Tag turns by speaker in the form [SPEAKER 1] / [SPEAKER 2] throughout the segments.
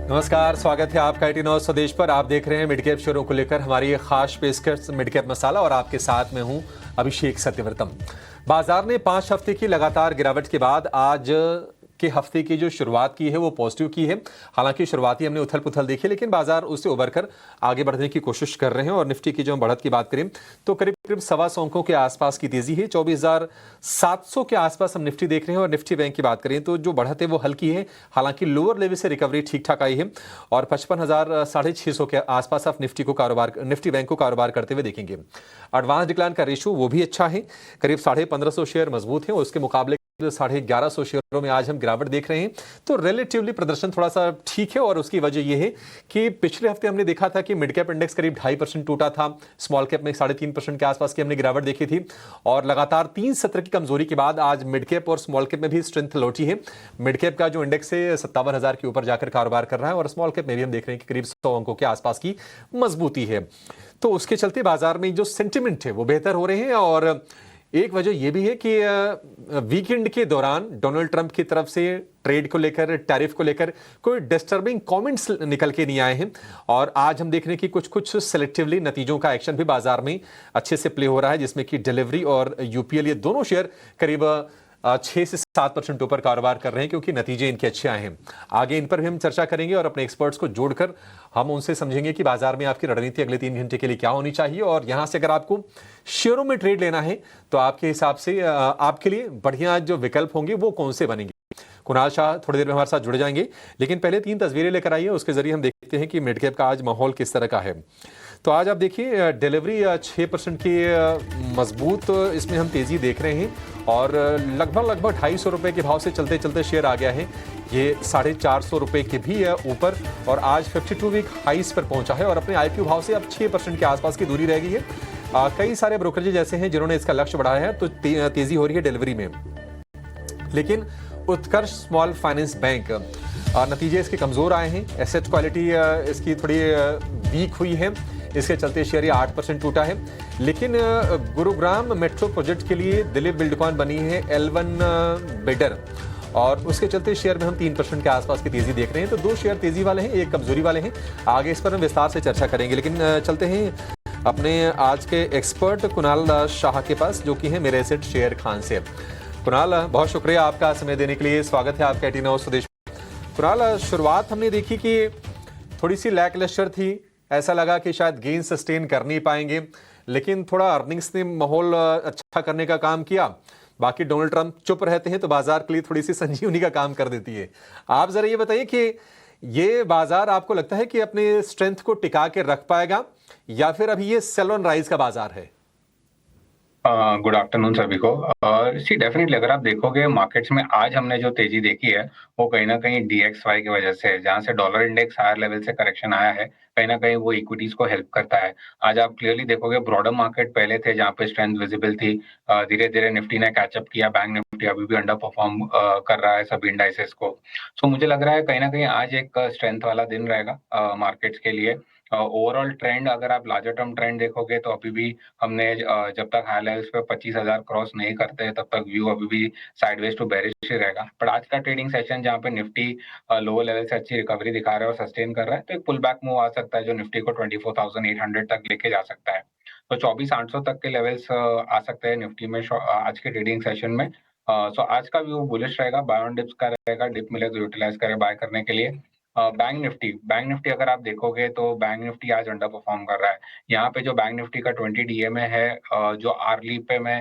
[SPEAKER 1] नमस्कार, स्वागत है आपका 89 स्वदेश पर। आप देख रहे हैं मिड कैप शेयरों को लेकर हमारी ये खास पेशकश मिड कैप मसाला और आपके साथ में हूं अभिषेक सत्यव्रतम। बाजार ने 5 हफ्ते की लगातार गिरावट के बाद आज के हफ्ते की जो शुरुआत की है वो पॉजिटिव की है। हालांकि शुरुआती हमने उथल पुथल देखी, लेकिन बाजार उससे उबरकर आगे बढ़ने की कोशिश कर रहे हैं। और निफ्टी की जो हम बढ़त की बात करें तो करीब करीब 125 अंकों के आसपास की तेजी है। 24,700 के आसपास हम निफ्टी देख रहे हैं। और निफ्टी बैंक की बात करें तो जो बढ़त है वो हल्की है, हालांकि लोअर लेवल से रिकवरी ठीक ठाक आई है। और 55,650 के आसपास आप निफ्टी बैंक को कारोबार करते हुए देखेंगे। एडवांस डिक्लाइन का रेशियो वो भी अच्छा है, करीब 1550 शेयर मजबूत है। उसके मुकाबले 1150 शेयरों में आज हम गिरावट देख रहे हैं। तो रिलेटिवली प्रदर्शन थोड़ा सा ठीक है। और उसकी वजह यह है कि पिछले हफ्ते हमने देखा था कि मिड कैप इंडेक्स करीब 2.5% टूटा था, स्मॉल कैप में 3.5% के आसपास की हमने गिरावट देखी थी। और लगातार 3 सत्र की कमजोरी के बाद आज मिड कैप और स्मॉल कैप में भी स्ट्रेंथ लौटी है। मिड कैप का जो इंडेक्स है 57,000 के ऊपर जाकर कारोबार कर रहा है। और स्मॉल कैप में भी हम देख रहे हैं कि करीब 100 अंकों के आसपास की मजबूती है। तो उसके चलते बाजार में जो सेंटिमेंट है वो बेहतर हो रहे हैं। और एक वजह यह भी है कि वीकेंड के दौरान डोनाल्ड ट्रंप की तरफ से ट्रेड को लेकर, टैरिफ को लेकर कोई डिस्टर्बिंग कमेंट्स निकल के नहीं आए हैं। और आज हम देख रहे हैं कि कुछ सेलेक्टिवली नतीजों का एक्शन भी बाजार में अच्छे से प्ले हो रहा है, जिसमें कि डिलीवरी और यूपीएल ये दोनों शेयर करीब 6 से 7% ऊपर कारोबार कर रहे हैं, क्योंकि नतीजे इनके अच्छे आए हैं। आगे इन पर भी हम चर्चा करेंगे और अपने एक्सपर्ट्स को जोड़कर हम उनसे समझेंगे कि बाजार में आपकी रणनीति अगले 3 घंटे के लिए क्या होनी चाहिए। और यहां से अगर आपको शेयरों में ट्रेड लेना है तो आपके हिसाब से आपके लिए बढ़िया जो विकल्प होंगे वो कौन से बनेंगे। कुणाल शाह थोड़ी देर में हमारे साथ जुड़ जाएंगे, लेकिन पहले 3 तस्वीरें लेकर आइए, उसके जरिए हम देखते हैं कि मिड कैप का आज माहौल किस तरह का है। तो आज आप देखिए डिलीवरी 6% की मजबूत इसमें हम तेजी देख रहे हैं। और लगभग 250 रुपए के भाव से चलते चलते शेयर आ गया है ये 450 रुपए के भी ऊपर। और आज 52 वीक हाइस पर पहुंचा है और अपने आईपीओ भाव से अब 6% के आसपास की दूरी रह गई है। कई सारे ब्रोकरेज ऐसे हैं जिन्होंने इसका लक्ष्य बढ़ाया है, तो तेजी हो रही है डिलीवरी में। लेकिन उत्कर्ष स्मॉल फाइनेंस बैंक नतीजे इसके कमजोर आए हैं। एसेट क्वालिटी इसकी थोड़ी वीक हुई है, इसके चलते शेयर 8% टूटा है। लेकिन गुरुग्राम मेट्रो प्रोजेक्ट के लिए दिलीप बिल्डकॉन बनी है L1 बिडर, और उसके चलते शेयर में हम 3% के आसपास की तेजी देख रहे हैं। तो 2 शेयर तेजी वाले हैं, एक कमजोरी वाले हैं। आगे इस पर हम विस्तार से चर्चा करेंगे, लेकिन चलते हैं अपने आज के एक्सपर्ट कुणाल शाह के पास, जो कि है मेरे एसेट शेयर खान से। कुणाल, बहुत शुक्रिया आपका समय देने के लिए। स्वागत है आपका 89 स्वदेश। कुणाल, शुरुआत हमने देखी कि थोड़ी सी लैकलस्टर थी, ऐसा लगा कि शायद गेन सस्टेन कर नहीं पाएंगे, लेकिन थोड़ा अर्निंग्स ने माहौल अच्छा करने का काम किया। बाकी डोनाल्ड ट्रंप चुप रहते हैं तो बाजार के लिए थोड़ी सी संजीवनी का काम कर देती है। आप जरा ये बताइए कि ये बाजार आपको लगता है कि अपने स्ट्रेंथ को टिका के रख पाएगा, या फिर अभी ये सेल ऑन राइज का बाजार है?
[SPEAKER 2] गुड आफ्टरनून सभी को। सी डेफिनेटली अगर आप देखोगे मार्केट्स में आज हमने जो तेजी देखी है वो कहीं ना कहीं DXY की वजह से है, जहां से डॉलर इंडेक्स हायर लेवल से करेक्शन आया है, कहीं ना कहीं वो इक्विटीज को हेल्प करता है। आज आप क्लियरली देखोगे ब्रॉडर मार्केट पहले थे जहां पे स्ट्रेंथ विजिबल थी, धीरे धीरे निफ्टी ने कैचअप किया, बैंक निफ्टी अभी भी अंडर परफॉर्म कर रहा है सभी इंडाइसेस को। सो मुझे लग रहा है कहीं ना कहीं आज एक स्ट्रेंथ वाला दिन रहेगा मार्केट्स के लिए। ओवरऑल ट्रेंड अगर आप लार्जर टर्म ट्रेंड देखोगे तो अभी भी हमने जब तक हाई लेवल्स पे 25,000 क्रॉस नहीं करते तब तक व्यू अभी भी साइडवेज टू बेरिश ही रहेगा। पर आज का ट्रेडिंग सेशन जहां पे निफ्टी लोअर लेवल से अच्छी रिकवरी दिखा रहा है और सस्टेन कर रहा है, तो एक पुल बैक मूव आ सकता है जो निफ्टी को 24,800 तक लेके जा सकता है। तो 24,800 तक के लेवल्स आ सकते हैं निफ्टी में आज के ट्रेडिंग सेशन में। सो आज का व्यू बुलिश रहेगा, बाय ऑन डिप्स का रहेगा, डिप मिले तो यूटिलाइज करे बाय करने के लिए। बैंक निफ्टी अगर आप देखोगे तो बैंक निफ्टी आज अंडर परफॉर्म कर रहा है। यहाँ पे जो बैंक निफ्टी का 20 डीएमए है, जो आर्ली पे मैं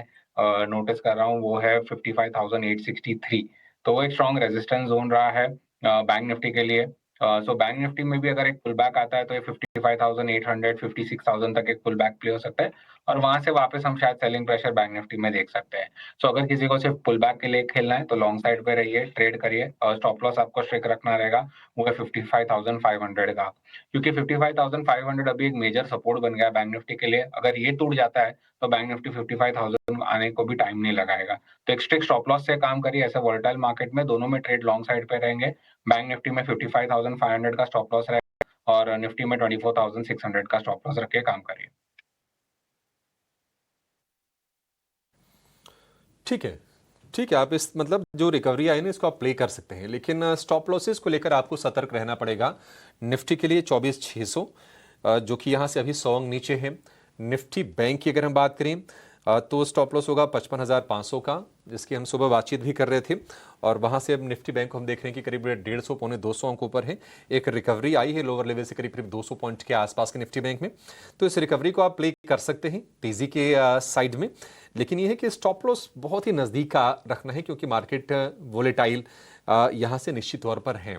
[SPEAKER 2] नोटिस कर रहा हूँ वो है 55,863। तो वो एक स्ट्रॉन्ग रेजिस्टेंस जोन रहा है बैंक निफ्टी के लिए। सो बैंक निफ्टी में भी अगर एक पुल बैक आता है तो ये 55,800 56,000 तक एक पुल बैक प्ले हो सकता है, और वहां से वापस हम शायद सेलिंग प्रेशर बैंक निफ्टी में देख सकते हैं। सो अगर किसी को सिर्फ पुल बैक के लिए खेलना है तो लॉन्ग साइड पे रहिए, ट्रेड करिए, और स्टॉप लॉस आपको स्ट्रिक्ट रखना रहेगा, वो है 55,500 का। क्योंकि 55,500 अभी एक मेजर सपोर्ट बन गया बैंक निफ्टी के लिए। अगर ये टूट जाता है तो बैंक निफ्टी 55,000 आने को भी टाइम नहीं लगाएगा। तो एक स्ट्रिक्ट स्टॉप लॉस से काम करिए। ऐसे वोलेटाइल मार्केट में दोनों में ट्रेड लॉन्ग साइड पे रहेंगे। बैंक निफ्टी में 55,500 का स्टॉप लॉस रहेगा और निफ्टी में 24,600 का स्टॉप लॉस रख के काम करिए।
[SPEAKER 1] ठीक है, ठीक है, आप इस मतलब जो रिकवरी आई ना इसको आप प्ले कर सकते हैं, लेकिन स्टॉप लॉसेस को लेकर आपको सतर्क रहना पड़ेगा। निफ्टी के लिए 24,600 जो कि यहाँ से अभी 100 अंक नीचे है। निफ्टी बैंक की अगर हम बात करें तो स्टॉप लॉस होगा 55,500 का, जिसकी हम सुबह बातचीत भी कर रहे थे। और वहाँ से अब निफ्टी बैंक को हम देख रहे हैं कि करीब 150 पौने 200 अंक ऊपर है। एक रिकवरी आई है लोअर लेवल से करीब 200 पॉइंट के आसपास के निफ्टी बैंक में, तो इस रिकवरी को आप प्ले कर सकते हैं तेजी के साइड में। लेकिन यह है कि स्टॉप लॉस बहुत ही नज़दीक का रखना है, क्योंकि मार्केट वोलेटाइल यहाँ से निश्चित तौर पर है।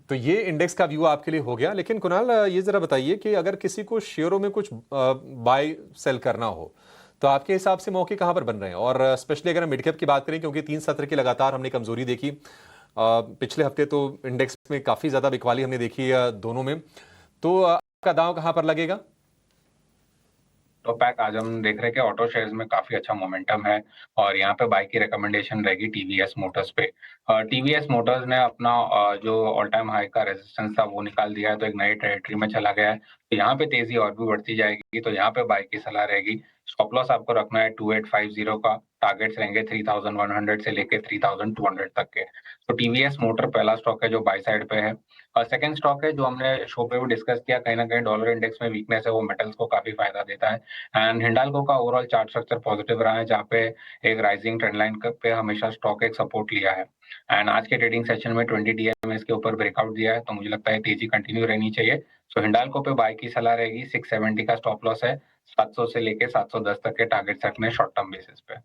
[SPEAKER 1] तो ये इंडेक्स का व्यू आपके लिए हो गया। लेकिन कुणाल, ये जरा बताइए कि अगर किसी को शेयरों में कुछ बाय सेल करना हो तो आपके हिसाब से मौके कहां पर बन रहे हैं? और स्पेशली अगर हम मिड कैप की बात करें, क्योंकि 3 सत्र की लगातार हमने कमजोरी देखी, पिछले हफ्ते तो इंडेक्स में काफी ज्यादा बिकवाली हमने देखी दोनों में, तो आपका दांव कहां पर लगेगा?
[SPEAKER 2] तो पैक आज हम देख रहे हैं कि ऑटो शेयर्स में काफी अच्छा मोमेंटम है और यहाँ पे बाय की रिकमेंडेशन रहेगी टीवीएस मोटर्स पे। टीवीएस मोटर्स ने अपना जो ऑल टाइम हाई का रेजिस्टेंस था वो निकाल दिया है, तो एक नई टेरिटरी में चला गया है। तो यहाँ पे तेजी और भी बढ़ती जाएगी, तो यहाँ पे बाय की सलाह रहेगी। स्टॉप लॉस आपको रखना है 2850 का, टारगेट्स रहेंगे 3100 से लेके 3200 तक के। तो टीवीएस मोटर पहला स्टॉक है जो बाय साइड पे है। और सेकंड स्टॉक है जो हमने शो पे भी डिस्कस किया, कहीं ना कहीं डॉलर इंडेक्स में वीकनेस है, वो मेटल्स को काफी फायदा देता है। एंड हिंडाल्को का ओवरऑल चार्ट स्ट्रक्चर पॉजिटिव रहा है, जहाँ पे एक राइजिंग ट्रेंड लाइन पे हमेशा स्टॉक एक सपोर्ट लिया है। एंड आज के ट्रेडिंग सेशन में 20 डीएमएस के ऊपर ब्रेकआउट दिया है, तो मुझे लगता है तेजी कंटिन्यू रहनी चाहिए। सो हिंडाल्को पे बाय की सलाह रहेगी। 670 का स्टॉप लॉस है, 700 से लेके 710 तक के टारगेट रखने शॉर्ट टर्म बेसिस पे।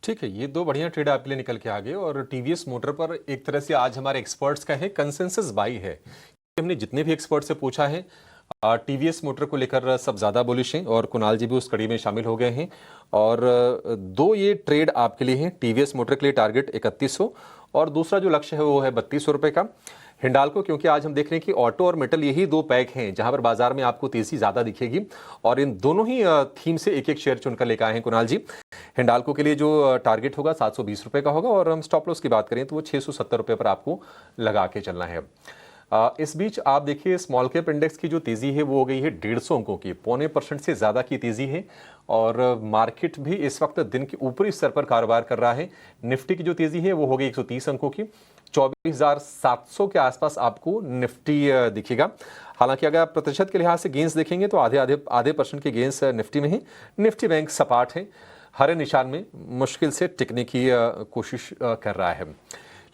[SPEAKER 1] ठीक है, ये दो बढ़िया ट्रेड आपके लिए निकल के आ गए। और टीवीएस मोटर पर एक तरह से आज हमारे एक्सपर्ट्स का है कंसेंसस बाई है। हमने जितने भी एक्सपर्ट से पूछा है, टीवीएस मोटर को लेकर सब ज़्यादा बुलिश हैं, और कुणाल जी भी उस कड़ी में शामिल हो गए हैं। और दो ये ट्रेड आपके लिए हैं। टीवीएस मोटर के लिए टारगेट 3100 और दूसरा जो लक्ष्य है वो है 3200 रुपये का। हिंडाल्को, क्योंकि आज हम देख रहे हैं कि ऑटो और मेटल यही दो पैक हैं जहां पर बाजार में आपको तेजी ज़्यादा दिखेगी, और इन दोनों ही थीम से एक एक शेयर चुनकर लेकर आए हैं कुणाल जी। हिंडाल्को के लिए जो टारगेट होगा 720 रुपये का होगा, और हम स्टॉप लॉस की बात करें तो वो 670 रुपये पर आपको लगा के चलना है। इस बीच आप देखिए स्मॉल कैप इंडेक्स की जो तेजी है वो हो गई है 150 अंकों की, 0.25% से ज़्यादा की तेजी है। और मार्केट भी इस वक्त दिन के ऊपरी स्तर पर कारोबार कर रहा है। निफ्टी की जो तेजी है वो हो गई 130 अंकों की, 24,700 के आसपास आपको निफ्टी दिखेगा। हालांकि अगर आप प्रतिशत के लिहाज से गेंस देखेंगे तो आधे परसेंट के गेंस निफ्टी में है। निफ्टी बैंक सपाट है, हरे निशान में मुश्किल से टिकने की कोशिश कर रहा है।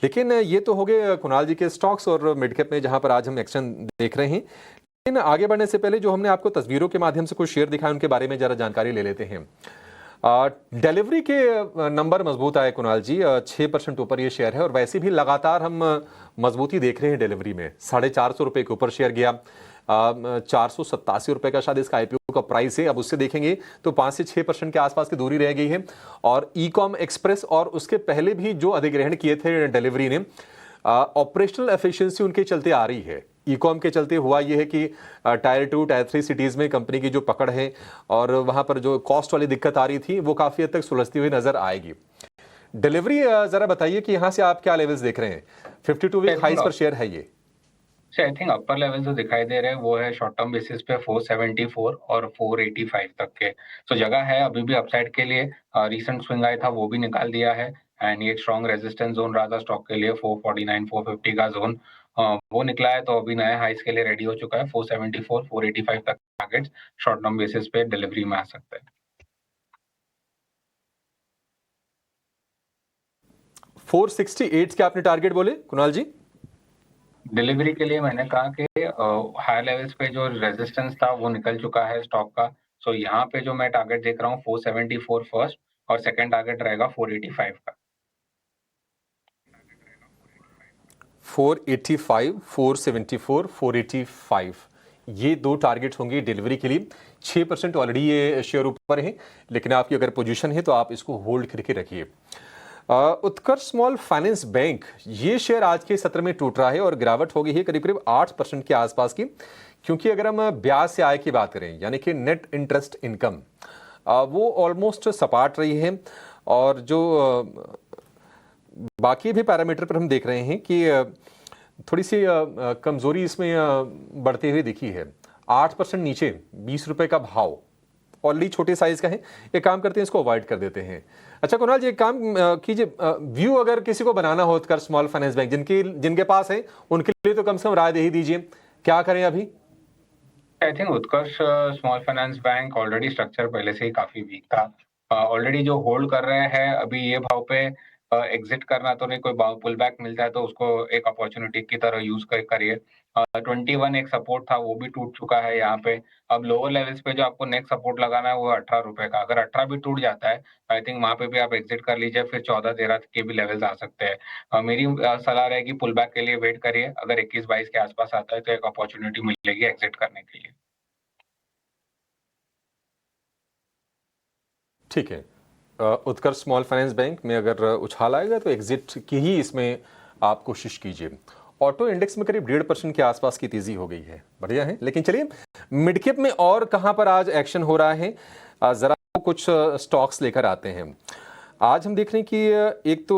[SPEAKER 1] लेकिन ये तो हो गए कुणाल जी के स्टॉक्स और मिड कैप में जहां पर आज हम एक्शन देख रहे हैं। लेकिन आगे बढ़ने से पहले जो हमने आपको तस्वीरों के माध्यम से कुछ शेयर दिखाए उनके बारे में जरा जानकारी ले लेते हैं। डिलीवरी के नंबर मजबूत आए कुणाल जी, 6% ऊपर ये शेयर है, और वैसे भी लगातार हम मजबूती देख रहे हैं डिलीवरी में। 450 रुपये के ऊपर शेयर गया, 487 रुपये का शायद इसका आईपीओ का प्राइस है। अब उससे देखेंगे तो 5 से 6% के आसपास की दूरी रह गई है। और ई कॉम एक्सप्रेस और उसके पहले भी जो अधिग्रहण किए थे डिलीवरी ने, ऑपरेशनल एफिशिएंसी उनके चलते आ रही है। ई कॉम के चलते हुआ यह है कि टायर 2 टायर 3 सिटीज़ में कंपनी की जो पकड़ है और वहाँ पर जो कॉस्ट वाली दिक्कत आ रही थी वो काफ़ी हद तक सुलझती हुई नजर आएगी। डिलीवरी ज़रा बताइए कि यहाँ से आप क्या लेवल्स देख रहे हैं? 52 वीक हाइस पर शेयर है ये।
[SPEAKER 2] आई थिंक अपर लेवल जो दिखाई दे रहे हैं वो है शॉर्ट टर्म बेसिस पे 474 और 485 तक के। तो जगह है अभी भी अपसाइड के लिए। रीसेंट स्विंग आया था वो भी निकाल दिया है, एंड ये एक स्ट्रॉन्ग रेजिस्टेंस जोन रहा था स्टॉक के लिए 449 450 का जोन, वो निकला है। तो अभी नया हाइस के लिए रेडी हो चुका है। 474 485 तक टारगेट्स शॉर्ट टर्म बेसिस पे डिलीवरी में आ सकते हैं।
[SPEAKER 1] 468 के आपने टारगेट बोले कुणाल जी?
[SPEAKER 2] डिलीवरी के लिए मैंने कहा कि हायर लेवल्स पे जो रेजिस्टेंस था वो निकल चुका है स्टॉक का। सो यहाँ पे जो मैं टारगेट देख रहा हूँ 474 फर्स्ट, और सेकंड टारगेट रहेगा 485 का।
[SPEAKER 1] 485, 474, 485, ये दो टारगेट होंगे डिलीवरी के लिए। 6% ऑलरेडी ये शेयर ऊपर है, लेकिन आपकी अगर पोजीशन है तो आप इसको होल्ड करके रखिए। उत्कर्ष स्मॉल फाइनेंस बैंक, ये शेयर आज के सत्र में टूट रहा है और गिरावट हो गई है करीब करीब 8% के आसपास की। क्योंकि अगर हम ब्याज से आय की बात करें, यानी कि नेट इंटरेस्ट इनकम, वो ऑलमोस्ट सपाट रही है। और जो बाकी भी पैरामीटर पर हम देख रहे हैं कि थोड़ी सी कमजोरी इसमें बढ़ती हुई दिखी है। 8% नीचे 20 रुपए का भाव, ऑलरेडी छोटे साइज का है, एक काम करते हैं इसको अवॉइड कर देते हैं। अच्छा कुणाल जी, एक काम कीजिए, व्यू अगर किसी को बनाना हो उत्कर्ष स्मॉल फाइनेंस बैंक, जिनके पास है उनके लिए तो कम से कम राय दे ही दीजिए, क्या करें अभी?
[SPEAKER 2] I think Utkarsh small finance bank already structure पहले से ही काफी वीक था। ऑलरेडी जो होल्ड कर रहे हैं अभी ये भाव पे एग्जिट करना तो नहीं, कोई पुल बैक मिलता है तो उसको एक अपॉर्चुनिटी की तरह यूज करिए। 21 एक सपोर्ट था, वो भी टूट चुका है यहाँ पे। अब लोअर लेवल्स पे जो आपको नेक्स्ट सपोर्ट लगाना है वो 18 रुपए का, अगर 18 भी टूट जाता है आई थिंक वहां पे भी आप एग्जिट कर लीजिए, फिर 14-13 के भी लेवल्स आ सकते हैं। मेरी सलाह रहेगी पुल बैक के लिए वेट करिए, अगर 21-22 के आसपास आता है तो एक अपॉर्चुनिटी मिलेगी एग्जिट करने के लिए।
[SPEAKER 1] ठीक है, उत्कर्ष स्मॉल फाइनेंस बैंक में अगर उछाल आएगा तो एग्जिट की ही इसमें आप कोशिश कीजिए। ऑटो इंडेक्स में करीब 1.5% के आसपास की तेजी हो गई है, बढ़िया है। लेकिन चलिए मिड कैप में और कहां पर आज एक्शन हो रहा है, जरा कुछ स्टॉक्स लेकर आते हैं। आज हम देख रहे हैं कि एक तो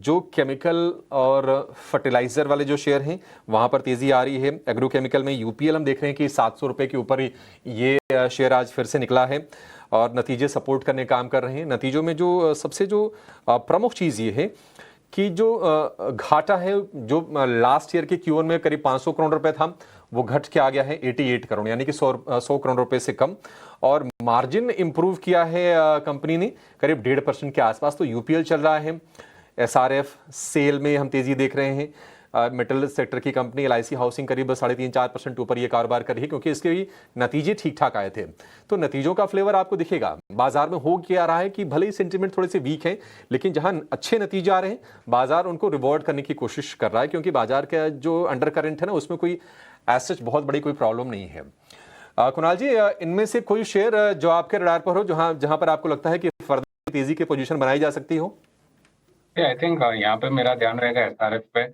[SPEAKER 1] जो केमिकल और फर्टिलाइजर वाले जो शेयर हैं वहां पर तेजी आ रही है। एग्रो केमिकल में यूपीएल हम देख रहे हैं कि 700 रुपए के ऊपर ये शेयर आज फिर से निकला है और नतीजे सपोर्ट करने काम कर रहे हैं। नतीजों में जो सबसे जो प्रमुख चीज़ ये है कि जो घाटा है, जो लास्ट ईयर के Q1 में करीब 500 करोड़ रुपए था, वो घट के आ गया है 88 करोड़, यानी कि 100 करोड़ रुपए से कम। और मार्जिन इंप्रूव किया है कंपनी ने करीब 1.5% के आसपास। तो यूपीएल चल रहा है। एसआरएफ सेल में हम तेजी देख रहे हैं। मेटल सेक्टर की कंपनी एलआईसी हाउसिंग करीब 3.5-4% ऊपर ये कारोबार कर रही है, क्योंकि इसके भी नतीजे ठीक ठाक आए थे। तो नतीजों का फ्लेवर आपको दिखेगा। बाजार में हो क्या रहा है कि भले ही सेंटिमेंट थोड़े से वीक है, लेकिन जहां अच्छे नतीजे आ रहे हैं बाजार उनको रिवॉर्ड करने की कोशिश कर रहा है, क्योंकि बाजार का जो अंडर करंट है ना, उसमें कोई एज बहुत बड़ी कोई प्रॉब्लम नहीं है। कुणाल जी, इनमें से कोई शेयर जो आपके रडार पर हो, जहां पर आपको लगता है कि फर्दर तेजी की पोजीशन बनाई जा सकती हो?
[SPEAKER 2] आई थिंक यहाँ पे मेरा ध्यान रहेगा एसआरएफ पे।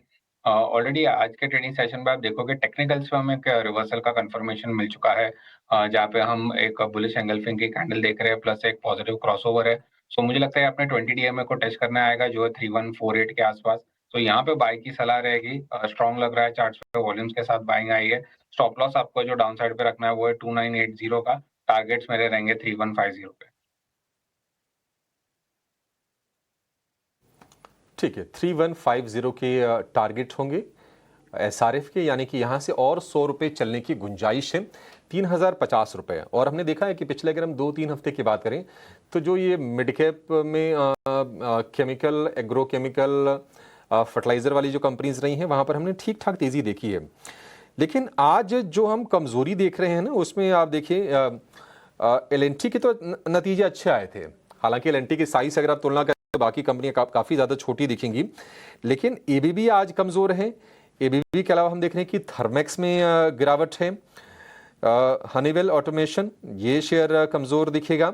[SPEAKER 2] ऑलरेडी आज के ट्रेडिंग सेशन में आप देखोगे टेक्निकल्स में हमें एक रिवर्सल का कंफर्मेशन मिल चुका है, जहाँ पे हम एक बुलिश एंगल्फिंग की कैंडल देख रहे हैं प्लस एक पॉजिटिव क्रॉसओवर है। सो मुझे लगता है अपने 20 डीएमए को टच करना आएगा जो है 3148 के आसपास। तो यहाँ पे बाय की सलाह रहेगी। स्ट्रॉन्ग लग रहा है, चार्ट्स पे वॉल्यूम्स के साथ बाइंग आई है। स्टॉप लॉस आपको जो डाउन साइड पे रखना है वो है 2980 का। टारगेट्स मेरे रहेंगे 3150 पे।
[SPEAKER 1] ठीक है, 3150 के टारगेट होंगे एसआरएफ के, यानी कि यहाँ से और 100 रुपये चलने की गुंजाइश है। 3050 रुपये। और हमने देखा है कि पिछले अगर हम 2-3 हफ्ते की बात करें तो जो ये मिड कैप में केमिकल, एग्रो केमिकल, फर्टिलाइजर वाली जो कंपनीज रही हैं वहाँ पर हमने ठीक ठाक तेज़ी देखी है। लेकिन आज जो हम कमज़ोरी देख रहे हैं ना, उसमें आप देखिए एलएनटी के तो नतीजे अच्छे आए थे। हालांकि एलएनटी की साइज अगर आप तुलना करें तो बाकी कंपनियां काफ़ी ज़्यादा छोटी दिखेंगी, लेकिन एबीबी आज कमज़ोर है। एबीबी के अलावा हम देख रहे हैं कि थर्मेक्स में गिरावट है। हनीवेल ऑटोमेशन ये शेयर कमज़ोर दिखेगा।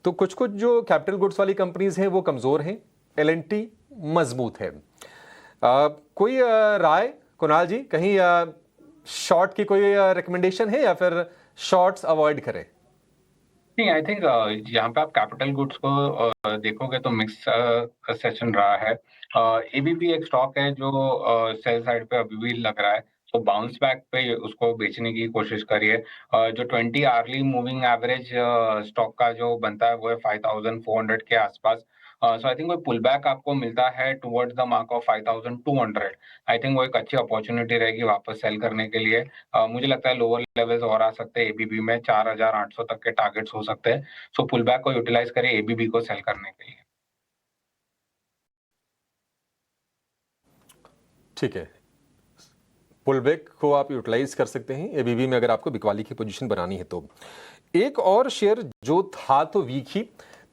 [SPEAKER 1] तो कुछ कुछ जो कैपिटल गुड्स वाली कंपनीज हैं वो कमज़ोर हैं, एलएनटी मजबूत है। कोई राय कुणाल जी, कहीं शॉर्ट की कोई रिकमेंडेशन है या फिर शॉर्ट्स अवॉइड करें?
[SPEAKER 2] नहीं, आई थिंक यहाँ पे आप कैपिटल गुड्स को देखोगे तो मिक्स सेशन रहा है। एबीबी एक स्टॉक है जो सेल साइड पे अभी भी लग रहा है, तो बाउंस बैक पे उसको बेचने की कोशिश करिए। जो 20 आर्ली मूविंग एवरेज स्टॉक का जो बनता है वो है 5400 के आसपास। सो आई थिंक कोई पुल बैक आपको मिलता है towards the mark of 5200, I think वो एक अच्छी अपॉर्चुनिटी रहेगी वापस सेल करने के लिए। मुझे लगता है लोअर लेवल्स और आ सकते हैं एबीबी में, 4800 तक के टारगेट्स हो सकते हैं। सो पुल बैक को यूटिलाइज करिए एबीबी को सेल करने के लिए।
[SPEAKER 1] ठीक है, पुलबैक को आप यूटिलाइज कर सकते हैं एबीबी में अगर आपको बिकवाली की पोजीशन बनानी है तो। एक और शेयर जो था तो वीक ही,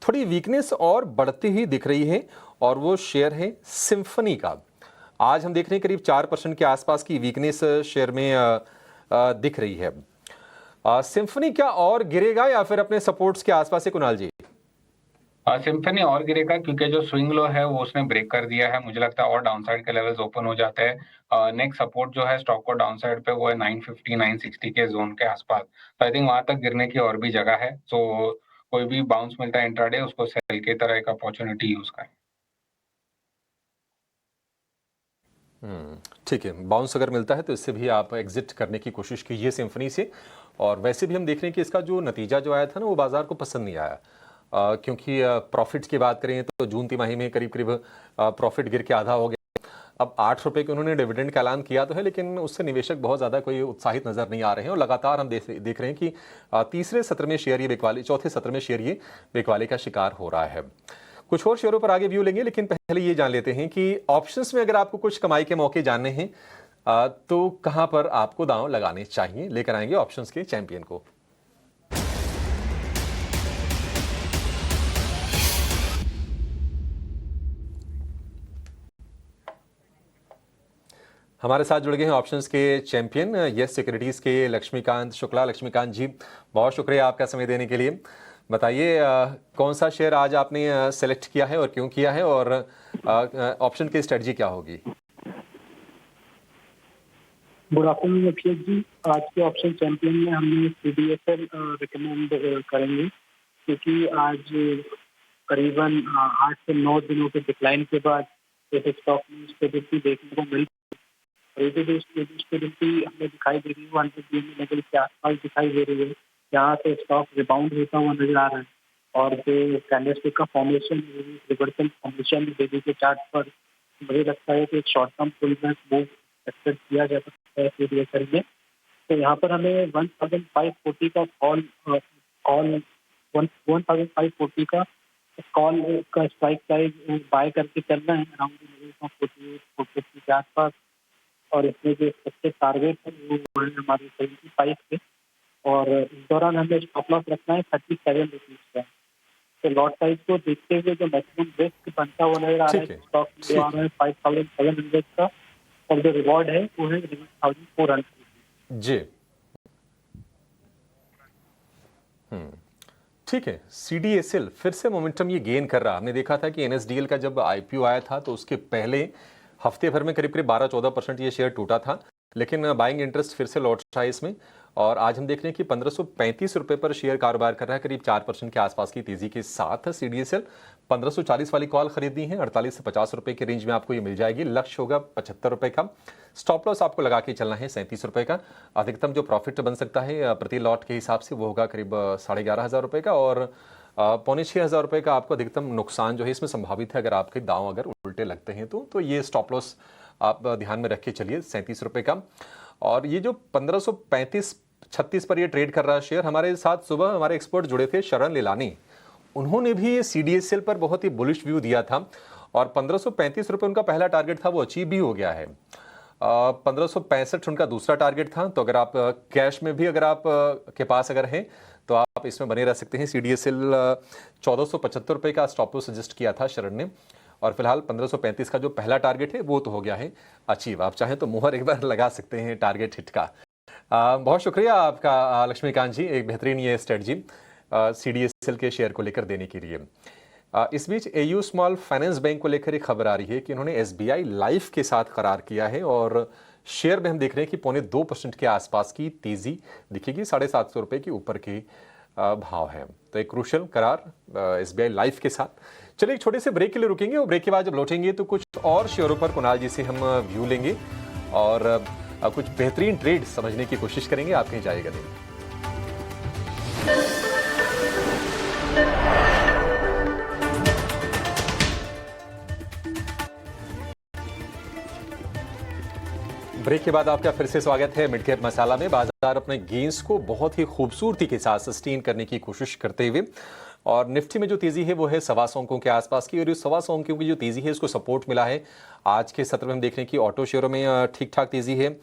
[SPEAKER 1] थोड़ी वीकनेस और बढ़ती ही दिख रही है, और वो शेयर है सिम्फनी का। आज हम देख रहे हैं करीब 4% के आसपास की वीकनेस शेयर में दिख रही है। सिम्फनी क्या और गिरेगा या फिर अपने सपोर्ट्स के आसपास है कुणाल जी?
[SPEAKER 2] सिम्फनी और गिरेगा क्योंकि जो स्विंग लो है वो उसने ब्रेक कर दिया है। मुझे लगता है और डाउनसाइड के लेवल्स ओपन हो जाते हैं। नेक्स्ट सपोर्ट जो है स्टॉक को डाउनसाइड पे वो है 950 960 के जोन के आसपास। तो आई थिंक वहां तक गिरने की और भी जगह है। सो कोई भी बाउंस मिलता है इंट्राडे उसको सेल की तरह एक अपॉर्चुनिटी यूज करें।
[SPEAKER 1] ठीक है, बाउंस अगर मिलता है तो इससे भी आप एग्जिट करने की कोशिश कीजिए सिम्फनी से। और वैसे भी हम देख रहे हैं कि इसका जो नतीजा जो आया था ना वो बाजार को पसंद नहीं आया, क्योंकि प्रॉफिट्स की बात करें तो जून तिमाही में करीब करीब प्रॉफिट गिर के आधा हो गया। अब 8 रुपए के उन्होंने डिविडेंड का ऐलान किया तो है, लेकिन उससे निवेशक बहुत ज़्यादा कोई उत्साहित नजर नहीं आ रहे हैं। और लगातार हम देख रहे हैं कि तीसरे सत्र में शेयर ये बिकवाली, चौथे सत्र में शेयर ये बिकवाली का शिकार हो रहा है। कुछ और शेयरों पर आगे व्यू लेंगे, लेकिन पहले ये जान लेते हैं कि ऑप्शंस में अगर आपको कुछ कमाई के मौके जानने हैं तो कहां पर आपको दांव लगाने चाहिए। लेकर आएंगे ऑप्शंस के चैंपियन को। हमारे साथ जुड़ गए हैं ऑप्शंस के चैंपियन यस सिक्योरिटीज के लक्ष्मीकांत शुक्ला। लक्ष्मीकांत जी, बहुत शुक्रिया आपका समय देने के लिए। बताइए कौन सा शेयर आज आपने सेलेक्ट किया है और क्यों किया है, और ऑप्शन की स्ट्रेटजी क्या होगी।
[SPEAKER 3] Good afternoon Abhishek ji. आज के ऑप्शन चैंपियन में हमने CDSL रिकमेंड करेंगे, क्योंकि आज करीबन 8 से 9 दिनों के डिक्लाइन के बाद इस स्टॉक में स्टेबिलिटी देखने को मिल स्टेबिलिटी हमें दिखाई दे रही है। 100 लेवल के आसपास दिखाई दे रही है, जहाँ से स्टॉक रिबाउंड होता हुआ नजर आ रहा है। और जो कैंडलस्टिक का फॉर्मेशन रिवर्सल फॉर्मेशन डेली के चार्ट पर मुझे लगता है कि एक short term pull back move expect किया जा सकता है CDSL में। तो यहाँ पर हमें 1540 का कॉल 1540 का कॉल का स्ट्राइक प्राइस बाय करके चलना है अराउंड 48 के आसपास। और इसमें जो एक्सपेक्टेड टारगेट है वो है हमारे 75 के, और इस दौरान हमें स्टॉप लॉस रखना है 37 रुपीज का। तो लॉट साइज को देखते हुए जो मैक्सिमम रिस्क बनता हुआ नजर आ रहा है स्टॉक जो आ रहा है 5700 का, और जो रिवॉर्ड है वो है 1400
[SPEAKER 1] जी। ठीक है, CDSL फिर से मोमेंटम ये गेन कर रहा। हमने देखा था कि NSDL का जब IPO आया था तो उसके पहले हफ्ते भर में करीब करीब 12-14% ये शेयर टूटा था, लेकिन बाइंग इंटरेस्ट फिर से लौट रहा है इसमें। और आज हम देख रहे हैं कि 1535 रुपए पर शेयर कारोबार कर रहा है, करीब 4% के आसपास की तेजी के साथ। CDSL 1540 वाली कॉल खरीदनी है, 48 से 50 रुपए के रेंज में आपको ये मिल जाएगी। लक्ष्य होगा 75 रुपए का। स्टॉप लॉस आपको लगा के चलना है 37 रुपए का। अधिकतम जो प्रॉफिट बन सकता है प्रति लॉट के हिसाब से वो होगा करीब 11,500 रुपए का, और 5,600 रुपए का आपको अधिकतम नुकसान जो है इसमें संभावित है अगर आपके दांव अगर उल्टे लगते हैं तो ये स्टॉप लॉस आप ध्यान में रख के चलिए 37 रुपए का। और ये जो 1535-36 पर ये ट्रेड कर रहा है शेयर, हमारे साथ सुबह हमारे एक्सपर्ट जुड़े थे शरण लीलानी, उन्होंने भी ये CDSL पर बहुत ही बुलिश व्यू दिया था, और 1535 रुपए उनका पहला टारगेट था, वो अचीव भी हो गया है। 1565 उनका दूसरा टारगेट था। तो अगर आप कैश में भी अगर आप के पास अगर हैं तो आप इसमें बने रह सकते हैं। CDSL 1475 रुपए का स्टॉप लॉस सजेस्ट किया था शरण ने, और फिलहाल 1535 का जो पहला टारगेट है वो तो हो गया है अचीव। आप चाहें तो मुहर एक बार लगा सकते हैं टारगेट हिट का। बहुत शुक्रिया आपका लक्ष्मीकांत जी, एक बेहतरीन ये स्ट्रेटजी CDSL के शेयर को लेकर देने के लिए। इस बीच AU स्मॉल फाइनेंस बैंक को लेकर एक खबर आ रही है कि उन्होंने SBI लाइफ के साथ करार किया है, और शेयर में हम देख रहे हैं कि 2.25% के आसपास की तेजी दिखेगी। 750 रुपए के ऊपर के भाव है। तो एक क्रूशल करार SBI लाइफ के साथ। चलिए एक छोटे से ब्रेक के लिए रुकेंगे, और ब्रेक के बाद जब लौटेंगे तो कुछ और शेयरों पर कुणाल जी से हम व्यू लेंगे और कुछ बेहतरीन ट्रेड समझने की कोशिश करेंगे। आप कहीं जाएगा नहीं। ब्रेक के बाद आपका फिर से स्वागत है मिड कैप मसाला में। बाजार अपने गेंस को बहुत ही खूबसूरती के साथ सस्टेन करने की कोशिश करते हुए, और निफ्टी में जो तेजी है वो है 125 अंकों के आसपास की, और इस 125 अंकों की जो तेजी है इसको सपोर्ट मिला है। आज के सत्र में हम देख रहे हैं कि ऑटो शेयरों में ठीक ठाक तेजी है।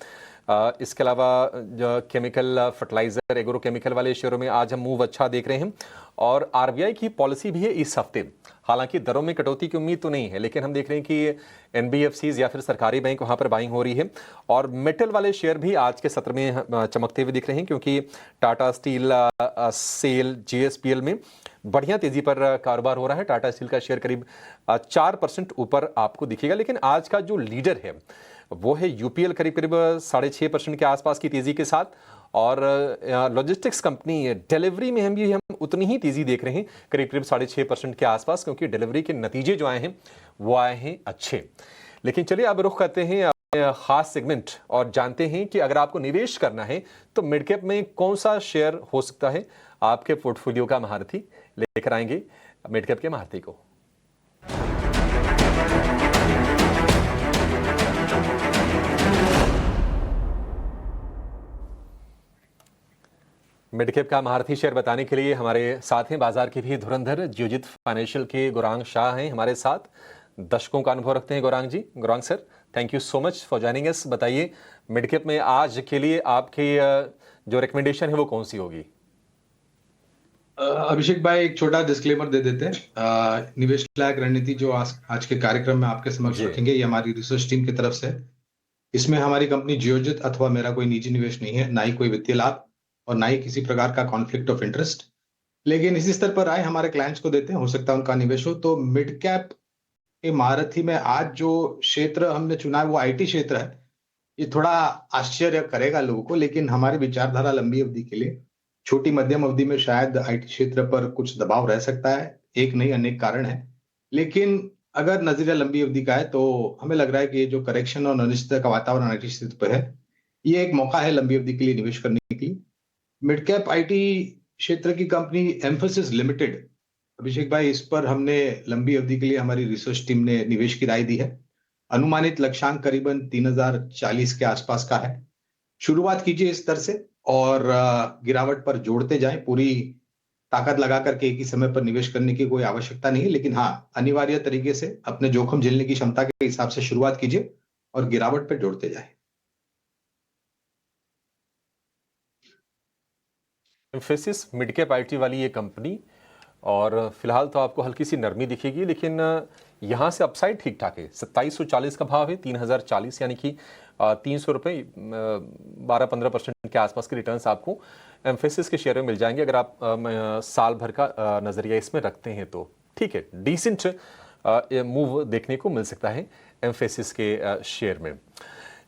[SPEAKER 1] इसके अलावा केमिकल, फर्टिलाइजर, एग्रो केमिकल वाले शेयरों में आज हम मूव अच्छा देख रहे हैं। और RBI की पॉलिसी भी है इस हफ्ते, हालांकि दरों में कटौती की उम्मीद तो नहीं है, लेकिन हम देख रहे हैं कि NBFCs या फिर सरकारी बैंक वहां पर बाइंग हो रही है। और मेटल वाले शेयर भी आज के सत्र में चमकते हुए दिख रहे हैं, क्योंकि टाटा स्टील, सेल, JSPL में बढ़िया तेजी पर कारोबार हो रहा है। टाटा स्टील का शेयर करीब 4% ऊपर आपको दिखेगा, लेकिन आज का जो लीडर है वो है UPL, करीब करीब 6.5% के आसपास की तेजी के साथ। और लॉजिस्टिक्स कंपनी डिलीवरी में हम उतनी ही तेजी देख रहे हैं, करीब करीब 6.5% के आसपास, क्योंकि डिलीवरी के नतीजे जो आए हैं वो आए हैं अच्छे। लेकिन चलिए अब रुख करते हैं खास सेगमेंट और जानते हैं कि अगर आपको निवेश करना है तो मिड कैप में कौन सा शेयर हो सकता है। आपके पोर्टफोलियो का महारथी लेकर आएंगे मिड कैप के महारथी को। मिड कैप का महारथी शेयर बताने के लिए हमारे साथ हैं बाजार के भी धुरंधर जियोजित फाइनेंशियल के गौरांग शाह हैं हमारे साथ। दशकों का अनुभव रखते हैं Gaurang ji. Gaurang sir, thank you so much for joining us. बताइए मिड कैप में आज के लिए आपकी जो रिकमेंडेशन है वो कौन सी होगी।
[SPEAKER 4] अभिषेक भाई, एक छोटा डिस्क्लेमर दे देते हैं। निवेश लायक रणनीति जो आज के कार्यक्रम में आपके समक्ष रखेंगे, ये हमारी रिसर्च टीम की तरफ से। इसमें हमारी कंपनी जियोजित अथवा मेरा कोई निजी निवेश नहीं है, ना ही कोई वित्तीय लाभ और ना ही किसी प्रकार का कॉन्फ्लिक्ट ऑफ इंटरेस्ट। लेकिन इसी स्तर पर राय हमारे क्लाइंट्स को देते हैं, हो सकता है उनका निवेश हो। तो मिड कैप के महारथी में आज जो क्षेत्र हमने चुना है वो आईटी क्षेत्र है। ये थोड़ा आश्चर्य करेगा लोगों को, लेकिन हमारी विचारधारा लंबी अवधि के लिए, छोटी मध्यम अवधि में शायद आईटी क्षेत्र पर कुछ दबाव रह सकता है। एक नहीं अनेक कारण है, लेकिन अगर नजरिया लंबी अवधि का है तो हमें लग रहा है कि ये जो करेक्शन और अनिश्चितता का वातावरण आईटी क्षेत्र पर है, ये एक मौका है लंबी अवधि के लिए निवेश करने के लिए। मिड कैप आईटी क्षेत्र की कंपनी एम्फेसिस लिमिटेड, अभिषेक भाई, इस पर हमने लंबी अवधि के लिए हमारी रिसर्च टीम ने निवेश की राय दी है। अनुमानित लक्ष्यांक करीबन 3040 के आसपास का है। शुरुआत कीजिए इस स्तर से और गिरावट पर जोड़ते जाएं। पूरी ताकत लगा करके एक ही समय पर निवेश करने की कोई आवश्यकता नहीं है, लेकिन हाँ, अनिवार्य तरीके से अपने जोखिम झेलने की क्षमता के हिसाब से शुरुआत कीजिए और गिरावट पर जोड़ते जाएं।
[SPEAKER 1] एम्फेसिस मिड कैप आईटी वाली ये कंपनी, और फिलहाल तो आपको हल्की सी नरमी दिखेगी, लेकिन यहाँ से अपसाइड ठीक ठाक है। 2740 का भाव है, 3040 यानी कि 300 रुपये 12-15% के आसपास के रिटर्न्स आपको एम्फेसिस के शेयर में मिल जाएंगे अगर आप साल भर का नज़रिया इसमें रखते हैं तो। ठीक है, डिसेंट मूव देखने को मिल सकता है एम्फेसिस के शेयर में।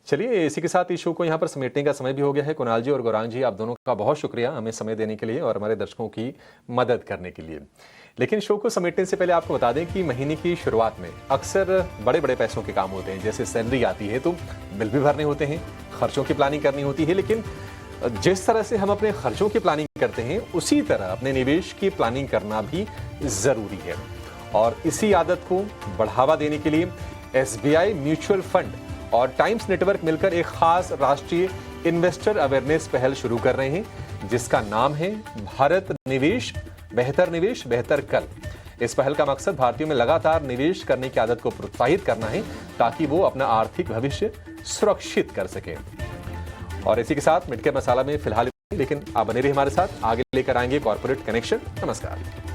[SPEAKER 1] चलिए, इसी के साथ इस शो को यहाँ पर समेटने का समय भी हो गया है। कुणाल जी और गौरांग जी, आप दोनों का बहुत शुक्रिया हमें समय देने के लिए और हमारे दर्शकों की मदद करने के लिए। लेकिन शो को समेटने से पहले आपको बता दें कि महीने की शुरुआत में अक्सर बड़े बड़े पैसों के काम होते हैं। जैसे सैलरी आती है तो बिल भी भरने होते हैं, खर्चों की प्लानिंग करनी होती है। लेकिन जिस तरह से हम अपने खर्चों की प्लानिंग करते हैं, उसी तरह अपने निवेश की प्लानिंग करना भी ज़रूरी है। और इसी आदत को बढ़ावा देने के लिए SBI म्यूचुअल फंड और टाइम्स नेटवर्क मिलकर एक खास राष्ट्रीय इन्वेस्टर अवेयरनेस पहल शुरू कर रहे हैं, जिसका नाम है भारत निवेश, बेहतर निवेश बेहतर कल। इस पहल का मकसद भारतीयों में लगातार निवेश करने की आदत को प्रोत्साहित करना है, ताकि वो अपना आर्थिक भविष्य सुरक्षित कर सके। और इसी के साथ मिड कैप मसाला में फिलहाल, लेकिन आप बने रहिए हमारे साथ, आगे लेकर आएंगे कॉर्पोरेट कनेक्शन। नमस्कार।